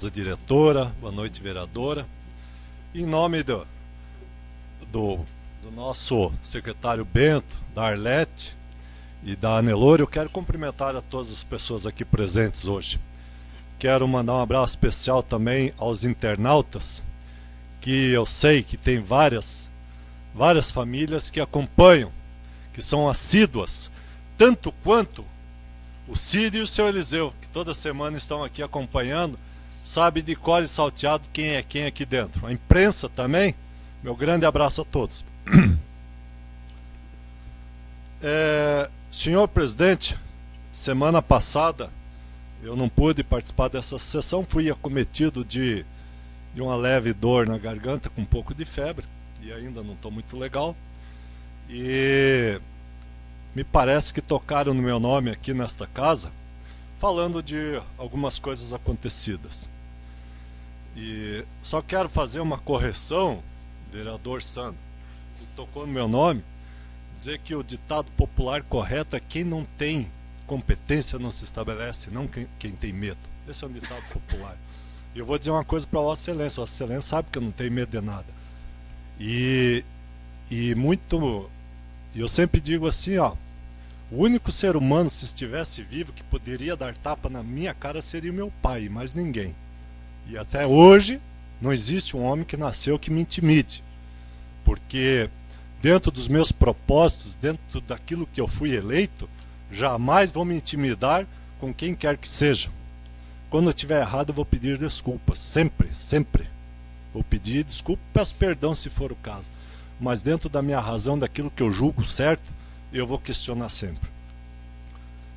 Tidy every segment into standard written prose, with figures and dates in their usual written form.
mesa diretora, boa noite, vereadora. Em nome do nosso secretário Bento, da Arlete e da Anelore, eu quero cumprimentar a todas as pessoas aqui presentes hoje. Quero mandar um abraço especial também aos internautas, que eu sei que tem várias famílias que acompanham, que são assíduas, tanto quanto o Cid e o seu Eliseu, que toda semana estão aqui acompanhando, sabe de cor e salteado quem é quem aqui dentro. A imprensa também, meu grande abraço a todos. Senhor presidente, semana passada eu não pude participar dessa sessão, fui acometido de uma leve dor na garganta, com um pouco de febre, e ainda não estou muito legal. E me parece que tocaram no meu nome aqui nesta casa, falando de algumas coisas acontecidas. E só quero fazer uma correção, vereador Sandro, que tocou no meu nome, dizer que o ditado popular correto é: quem não tem competência não se estabelece, não quem tem medo. Esse é um ditado popular. E eu vou dizer uma coisa para Vossa Excelência sabe que eu não tenho medo de nada. E eu sempre digo assim, ó, o único ser humano, se estivesse vivo, que poderia dar tapa na minha cara seria o meu pai, mais ninguém. E até hoje não existe um homem que nasceu que me intimide, porque dentro dos meus propósitos, dentro daquilo que eu fui eleito, jamais vou me intimidar com quem quer que seja. Quando eu estiver errado, eu vou pedir desculpas, sempre, sempre. Vou pedir desculpa, peço perdão se for o caso. Mas dentro da minha razão, daquilo que eu julgo certo, eu vou questionar sempre.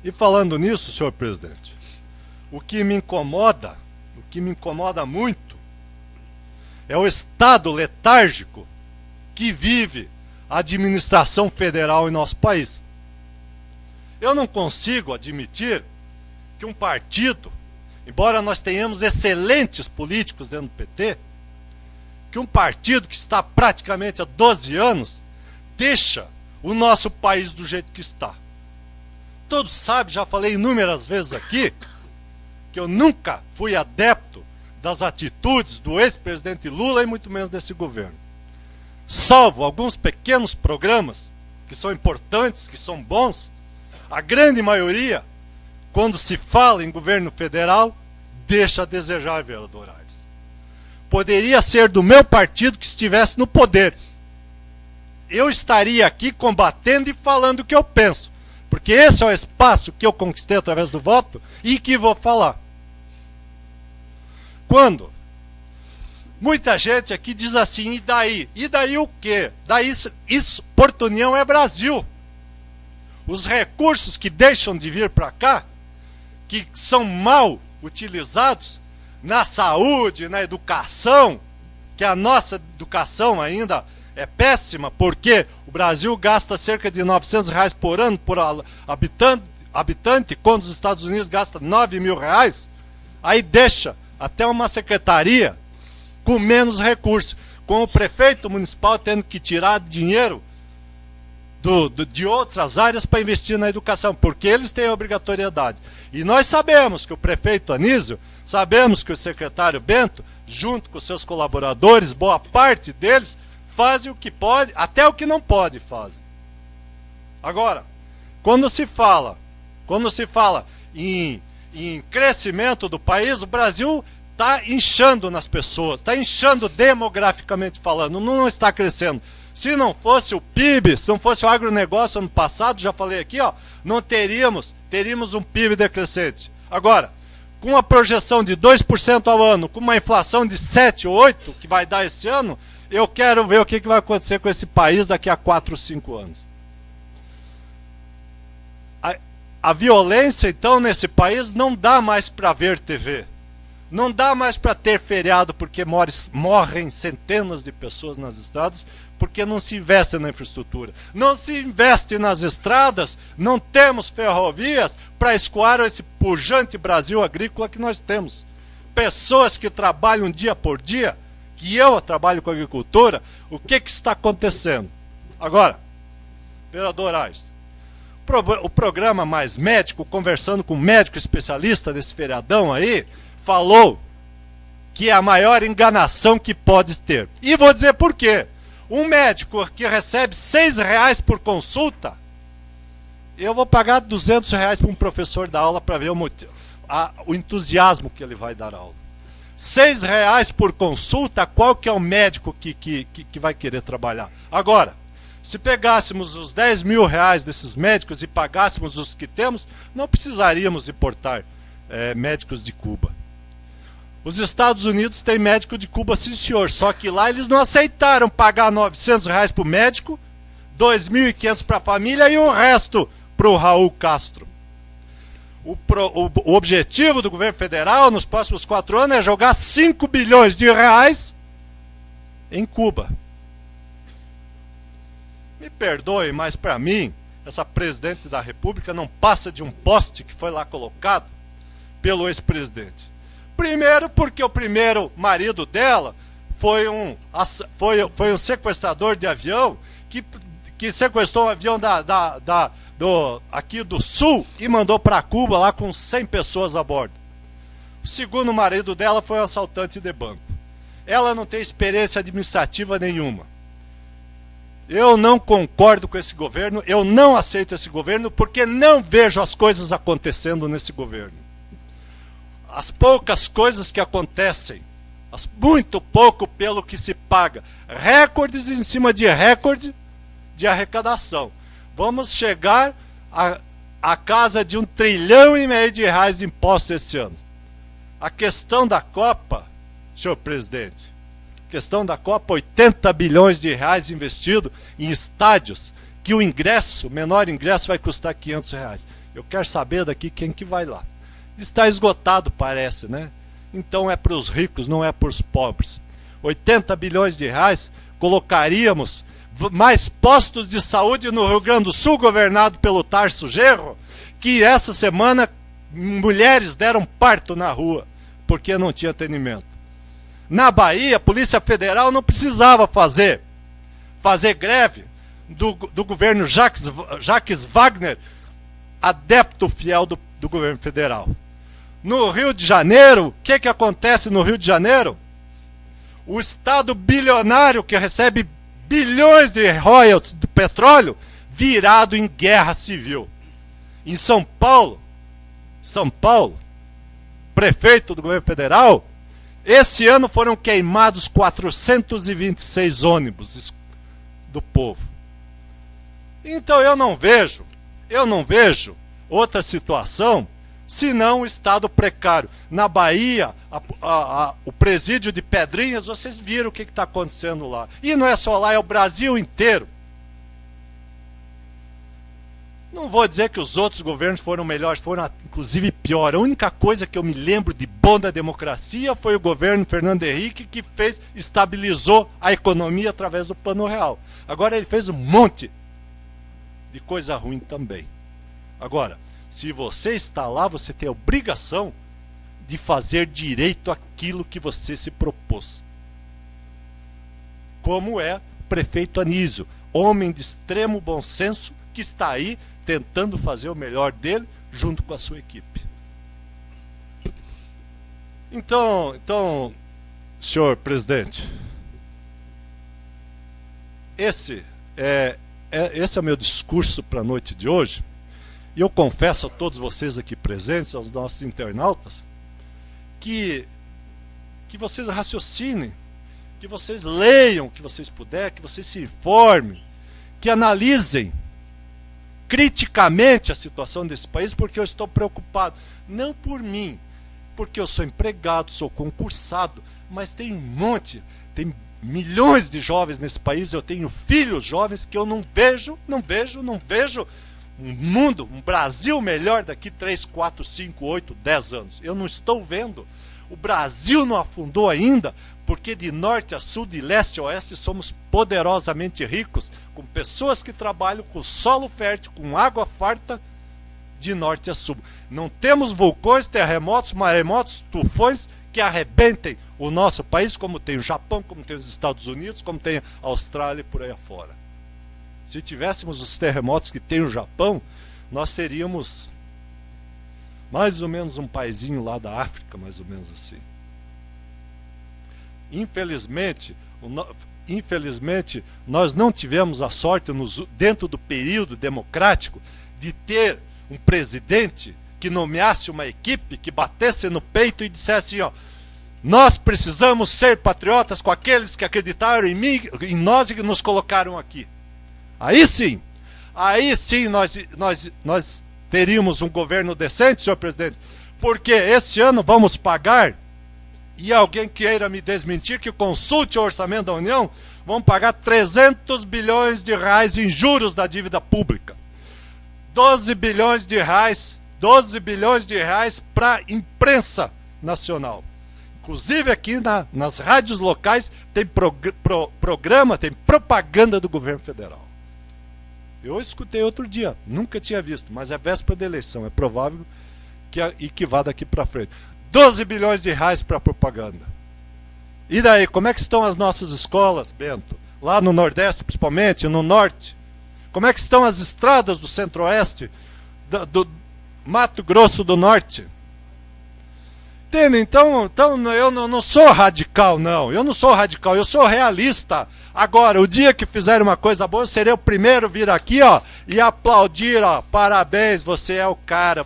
E falando nisso, senhor presidente, o que me incomoda muito, é o estado letárgico que vive a administração federal em nosso país. Eu não consigo admitir que um partido, embora nós tenhamos excelentes políticos dentro do PT, que um partido que está praticamente há 12 anos deixa o nosso país do jeito que está. Todos sabem, já falei inúmeras vezes aqui, que eu nunca fui adepto das atitudes do ex-presidente Lula e muito menos desse governo. Salvo alguns pequenos programas que são importantes, que são bons, a grande maioria, quando se fala em governo federal, deixa a desejar, vereador Aires. Poderia ser do meu partido que estivesse no poder. Eu estaria aqui combatendo e falando o que eu penso, porque esse é o espaço que eu conquistei através do voto e que vou falar. Quando muita gente aqui diz assim, e daí? E daí o quê? Daí isso, Porto União é Brasil. Os recursos que deixam de vir para cá, que são mal utilizados na saúde, na educação, que a nossa educação ainda é péssima, porque o Brasil gasta cerca de R$900 por ano por habitante, quando os Estados Unidos gastam R$9.000, aí deixa até uma secretaria com menos recursos, com o prefeito municipal tendo que tirar dinheiro de outras áreas para investir na educação, porque eles têm a obrigatoriedade. E nós sabemos que o prefeito Anísio, sabemos que o secretário Bento, junto com seus colaboradores, boa parte deles, fazem o que pode, até o que não pode fazem. Agora, quando se fala em crescimento do país, o Brasil está inchando nas pessoas, está inchando demograficamente falando, não está crescendo. Se não fosse o PIB, se não fosse o agronegócio ano passado, já falei aqui, ó, não teríamos um PIB decrescente. Agora, com uma projeção de 2% ao ano, com uma inflação de 7 ou 8% que vai dar esse ano, eu quero ver o que vai acontecer com esse país daqui a 4 ou 5 anos. A violência, então, nesse país não dá mais para ver TV. Não dá mais para ter feriado porque morrem centenas de pessoas nas estradas, porque não se investe na infraestrutura. Não se investe nas estradas, não temos ferrovias para escoar esse pujante Brasil agrícola que nós temos. Pessoas que trabalham dia por dia, que eu trabalho com agricultura, o que está acontecendo? Agora, vereador Aires, o programa Mais Médico, conversando com um médico especialista desse feriadão aí, falou que é a maior enganação que pode ter. E vou dizer por quê. Um médico que recebe R$6 por consulta, eu vou pagar R$200 para um professor dar aula para ver o entusiasmo que ele vai dar aula. R$6 por consulta, qual que é o médico que vai querer trabalhar? Agora, se pegássemos os R$10.000 desses médicos e pagássemos os que temos, não precisaríamos importar médicos de Cuba. Os Estados Unidos têm médico de Cuba, sim senhor, só que lá eles não aceitaram pagar R$900 para o médico, R$2.500 para a família e o resto para o Raul Castro. O objetivo do governo federal nos próximos 4 anos é jogar R$5 bilhões em Cuba. Me perdoe, mas para mim, essa presidente da República não passa de um poste que foi lá colocado pelo ex-presidente. Primeiro porque o primeiro marido dela foi um sequestrador de avião que sequestrou um avião aqui do Sul e mandou para Cuba lá com 100 pessoas a bordo. O segundo marido dela foi um assaltante de banco. Ela não tem experiência administrativa nenhuma. Eu não concordo com esse governo, eu não aceito esse governo porque não vejo as coisas acontecendo nesse governo. As poucas coisas que acontecem, muito pouco pelo que se paga, recordes em cima de recorde de arrecadação. Vamos chegar à casa de R$1,5 trilhão de impostos esse ano. A questão da Copa, senhor presidente, questão da Copa, R$80 bilhões investido em estádios, que o menor ingresso vai custar R$500. Eu quero saber daqui quem que vai lá. Está esgotado, parece, né? Então é para os ricos, não é para os pobres. R$80 bilhões, colocaríamos mais postos de saúde no Rio Grande do Sul, governado pelo Tarso Genro, que essa semana mulheres deram parto na rua, porque não tinha atendimento. Na Bahia, a Polícia Federal não precisava fazer greve do governo Jacques Wagner, adepto fiel do governo federal. No Rio de Janeiro, o que acontece no Rio de Janeiro? O Estado bilionário que recebe bilhões de royalties do petróleo, virado em guerra civil. Em São Paulo, prefeito do governo federal, esse ano foram queimados 426 ônibus do povo. Então eu não vejo outra situação senão o estado precário. Na Bahia, o presídio de Pedrinhas, vocês viram o que está acontecendo lá. E não é só lá, é o Brasil inteiro. Não vou dizer que os outros governos foram melhores, foram inclusive pior. A única coisa que eu me lembro de bom da democracia foi o governo Fernando Henrique, que estabilizou a economia através do Plano Real. Agora ele fez um monte de coisa ruim também. Agora, se você está lá, você tem a obrigação de fazer direito aquilo que você se propôs. Como é o prefeito Anísio, homem de extremo bom senso, que está aí tentando fazer o melhor dele junto com a sua equipe. Então, senhor presidente, esse é o meu discurso para a noite de hoje. E eu confesso a todos vocês aqui presentes, aos nossos internautas, que vocês raciocinem, que vocês leiam o que vocês puderem, que vocês se informem, que analisem criticamente a situação desse país, porque eu estou preocupado, não por mim, porque eu sou empregado, sou concursado, mas tem tem milhões de jovens nesse país, eu tenho filhos jovens que eu não vejo um mundo, um Brasil melhor daqui 3, 4, 5, 8, 10 anos. Eu não estou vendo. O Brasil não afundou ainda, porque de norte a sul, de leste a oeste, somos poderosamente ricos, com pessoas que trabalham com solo fértil, com água farta, de norte a sul. Não temos vulcões, terremotos, maremotos, tufões que arrebentem o nosso país, como tem o Japão, como tem os Estados Unidos, como tem a Austrália e por aí afora. Se tivéssemos os terremotos que tem o Japão, nós seríamos mais ou menos um paizinho lá da África, mais ou menos assim. Infelizmente, nós não tivemos a sorte, dentro do período democrático, de ter um presidente que nomeasse uma equipe, que batesse no peito e dissesse assim, ó, nós precisamos ser patriotas com aqueles que acreditaram em mim, em nós e que nos colocaram aqui. Aí sim nós teríamos um governo decente, senhor presidente, porque esse ano vamos pagar, e alguém queira me desmentir, que consulte o orçamento da União, vamos pagar 300 bilhões de reais em juros da dívida pública. 12 bilhões de reais para a imprensa nacional. Inclusive aqui nas rádios locais tem programa, tem propaganda do governo federal. Eu escutei outro dia, nunca tinha visto, mas é véspera da eleição, é provável que vá daqui para frente. 12 bilhões de reais para propaganda. E daí, como é que estão as nossas escolas, Bento? Lá no Nordeste, principalmente, no Norte. Como é que estão as estradas do Centro-Oeste, do Mato Grosso do Norte? Entende? Então eu não sou radical, não. Eu não sou radical, eu sou realista. Agora, o dia que fizer uma coisa boa, eu serei o primeiro a vir aqui, ó, e aplaudir, ó. Parabéns, você é o cara,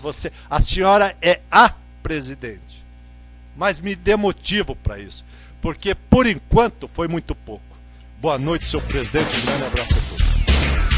a senhora é a presidente. Mas me dê motivo para isso, porque por enquanto foi muito pouco. Boa noite, senhor presidente. Um grande abraço a todos.